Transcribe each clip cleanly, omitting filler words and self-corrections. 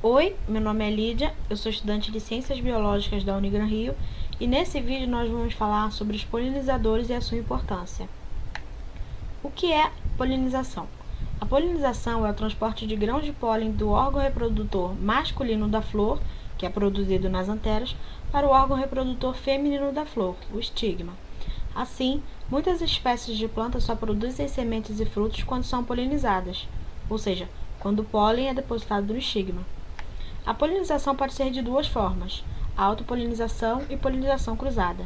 Oi, meu nome é Lídia, eu sou estudante de Ciências Biológicas da Unigran Rio e nesse vídeo nós vamos falar sobre os polinizadores e a sua importância. O que é polinização? A polinização é o transporte de grãos de pólen do órgão reprodutor masculino da flor, que é produzido nas anteras, para o órgão reprodutor feminino da flor, o estigma. Assim, muitas espécies de plantas só produzem sementes e frutos quando são polinizadas, ou seja, quando o pólen é depositado no estigma. A polinização pode ser de duas formas: a autopolinização e polinização cruzada.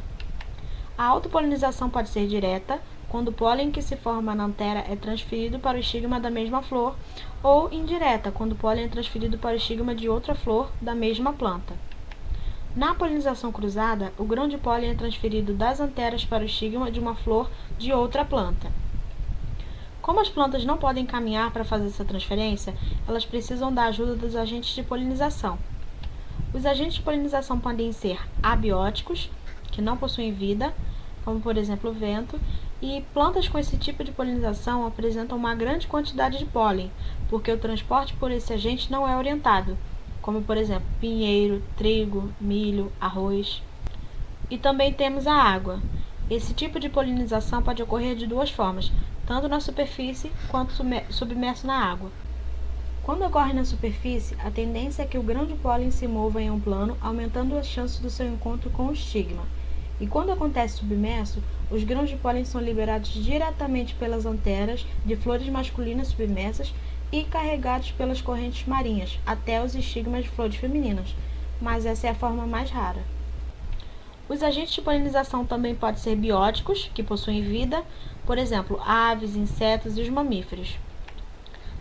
A autopolinização pode ser direta, quando o pólen que se forma na antera é transferido para o estigma da mesma flor, ou indireta, quando o pólen é transferido para o estigma de outra flor da mesma planta. Na polinização cruzada, o grão de pólen é transferido das anteras para o estigma de uma flor de outra planta. Como as plantas não podem caminhar para fazer essa transferência, elas precisam da ajuda dos agentes de polinização. Os agentes de polinização podem ser abióticos, que não possuem vida, como por exemplo o vento, e plantas com esse tipo de polinização apresentam uma grande quantidade de pólen, porque o transporte por esse agente não é orientado, como por exemplo pinheiro, trigo, milho, arroz. E também temos a água. Esse tipo de polinização pode ocorrer de duas formas, tanto na superfície quanto submerso na água. Quando ocorre na superfície, a tendência é que o grão de pólen se mova em um plano, aumentando as chances do seu encontro com o estigma. E quando acontece submerso, os grãos de pólen são liberados diretamente pelas anteras de flores masculinas submersas e carregados pelas correntes marinhas até os estigmas de flores femininas, mas essa é a forma mais rara. Os agentes de polinização também podem ser bióticos, que possuem vida, por exemplo, aves, insetos e os mamíferos.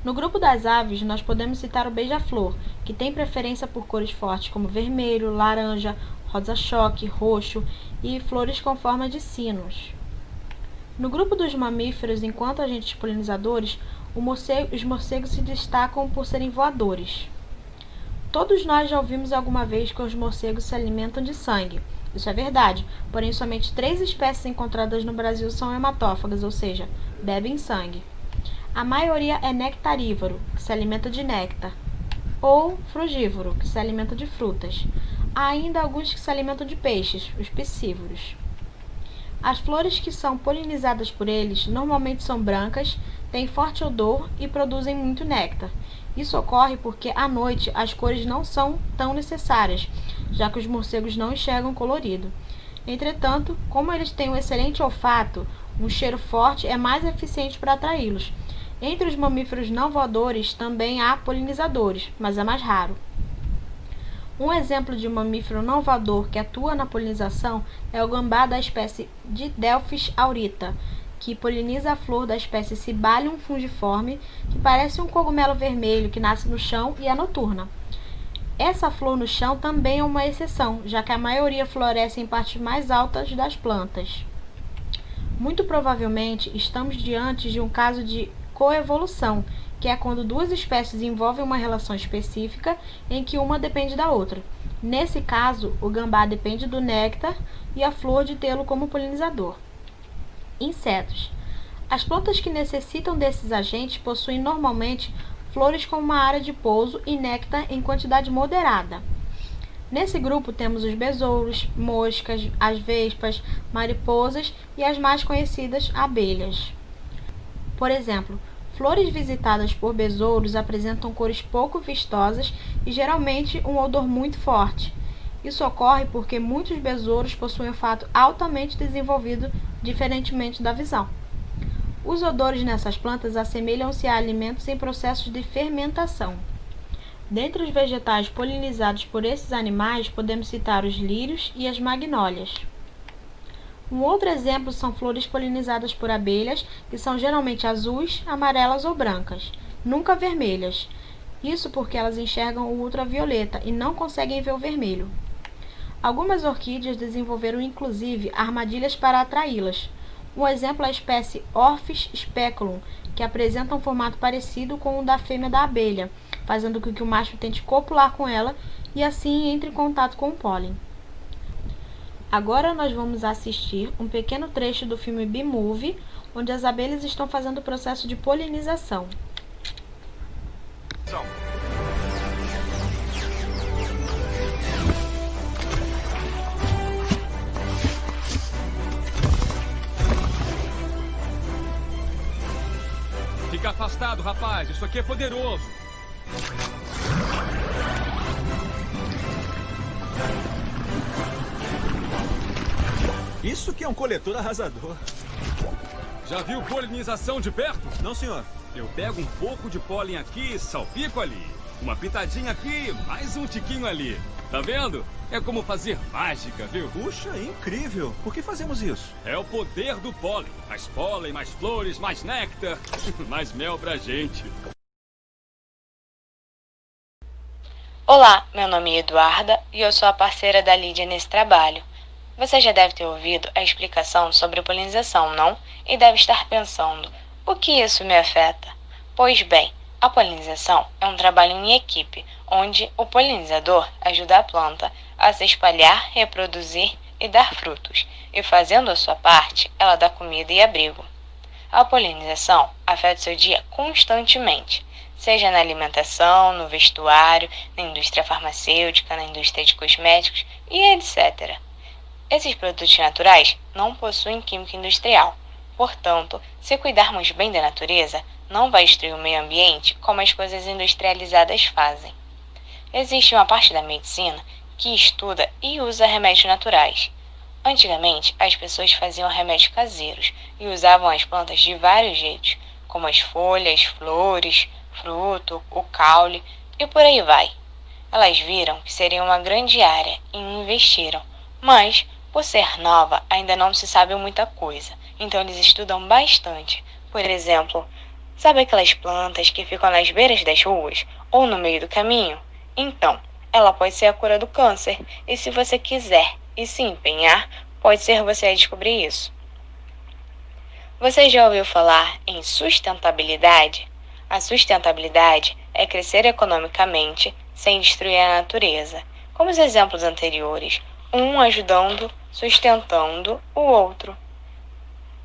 No grupo das aves, nós podemos citar o beija-flor, que tem preferência por cores fortes como vermelho, laranja, rosa-choque, roxo e flores com forma de sinos. No grupo dos mamíferos, enquanto agentes polinizadores, os morcegos se destacam por serem voadores. Todos nós já ouvimos alguma vez que os morcegos se alimentam de sangue. Isso é verdade, porém somente 3 espécies encontradas no Brasil são hematófagas, ou seja, bebem sangue. A maioria é nectarívoro, que se alimenta de néctar, ou frugívoro, que se alimenta de frutas. Há ainda alguns que se alimentam de peixes, os piscívoros. As flores que são polinizadas por eles normalmente são brancas, têm forte odor e produzem muito néctar. Isso ocorre porque à noite as cores não são tão necessárias, já que os morcegos não enxergam colorido. Entretanto, como eles têm um excelente olfato, um cheiro forte é mais eficiente para atraí-los. Entre os mamíferos não voadores também há polinizadores, mas é mais raro. Um exemplo de um mamífero não voador que atua na polinização é o gambá da espécie Didelphis aurita, que poliniza a flor da espécie Cibalium fungiforme, que parece um cogumelo vermelho que nasce no chão e é noturna. Essa flor no chão também é uma exceção, já que a maioria floresce em partes mais altas das plantas. Muito provavelmente, estamos diante de um caso de coevolução, que é quando duas espécies envolvem uma relação específica em que uma depende da outra. Nesse caso, o gambá depende do néctar e a flor de tê-lo como polinizador. Insetos. As plantas que necessitam desses agentes possuem normalmente flores com uma área de pouso e néctar em quantidade moderada. Nesse grupo temos os besouros, moscas, as vespas, mariposas e as mais conhecidas, abelhas. Por exemplo, flores visitadas por besouros apresentam cores pouco vistosas e geralmente um odor muito forte. Isso ocorre porque muitos besouros possuem olfato altamente desenvolvido, diferentemente da visão. Os odores nessas plantas assemelham-se a alimentos em processos de fermentação. Dentre os vegetais polinizados por esses animais, podemos citar os lírios e as magnólias. Um outro exemplo são flores polinizadas por abelhas, que são geralmente azuis, amarelas ou brancas, nunca vermelhas. Isso porque elas enxergam o ultravioleta e não conseguem ver o vermelho. Algumas orquídeas desenvolveram inclusive armadilhas para atraí-las. Um exemplo é a espécie Orphis speculum, que apresenta um formato parecido com o da fêmea da abelha, fazendo com que o macho tente copular com ela e assim entre em contato com o pólen. Agora nós vamos assistir um pequeno trecho do filme Bee Movie, onde as abelhas estão fazendo o processo de polinização. Fica afastado, rapaz. Isso aqui é poderoso. Isso que é um coletor arrasador. Já viu polinização de perto? Não, senhor. Eu pego um pouco de pólen aqui, salpico ali. Uma pitadinha aqui, mais um tiquinho ali. Tá vendo? É como fazer mágica, viu? Puxa, incrível. Por que fazemos isso? É o poder do pólen. Mais pólen, mais flores, mais néctar, mais mel pra gente. Olá, meu nome é Eduarda e eu sou a parceira da Lídia nesse trabalho. Você já deve ter ouvido a explicação sobre polinização, não? E deve estar pensando, o que isso me afeta? Pois bem, a polinização é um trabalho em equipe, onde o polinizador ajuda a planta a se espalhar, reproduzir e dar frutos, e fazendo a sua parte, ela dá comida e abrigo. A polinização afeta o seu dia constantemente, seja na alimentação, no vestuário, na indústria farmacêutica, na indústria de cosméticos e etc. Esses produtos naturais não possuem química industrial. Portanto, se cuidarmos bem da natureza, não vai destruir o meio ambiente como as coisas industrializadas fazem. Existe uma parte da medicina que estuda e usa remédios naturais. Antigamente, as pessoas faziam remédios caseiros e usavam as plantas de vários jeitos, como as folhas, flores, fruto, o caule e por aí vai. Elas viram que seria uma grande área e investiram, mas, por ser nova, ainda não se sabe muita coisa, então eles estudam bastante. Por exemplo, sabe aquelas plantas que ficam nas beiras das ruas ou no meio do caminho? Então, ela pode ser a cura do câncer, e se você quiser e se empenhar, pode ser você a descobrir isso. Você já ouviu falar em sustentabilidade? A sustentabilidade é crescer economicamente sem destruir a natureza, como os exemplos anteriores, um ajudando, sustentando o outro.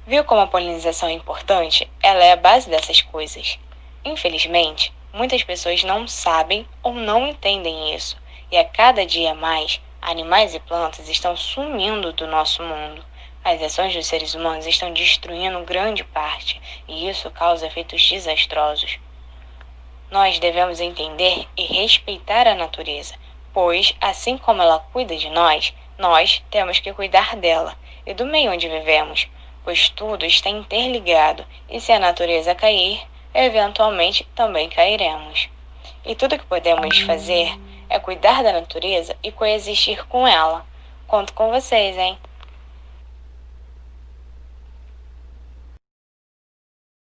Viu como a polinização é importante? Ela é a base dessas coisas. Infelizmente, muitas pessoas não sabem ou não entendem isso, e a cada dia mais, animais e plantas estão sumindo do nosso mundo. As ações dos seres humanos estão destruindo grande parte, e isso causa efeitos desastrosos. Nós devemos entender e respeitar a natureza, pois, assim como ela cuida de nós, nós temos que cuidar dela e do meio onde vivemos, pois tudo está interligado, e se a natureza cair, eventualmente também cairemos. E tudo que podemos fazer é cuidar da natureza e coexistir com ela. Conto com vocês, hein?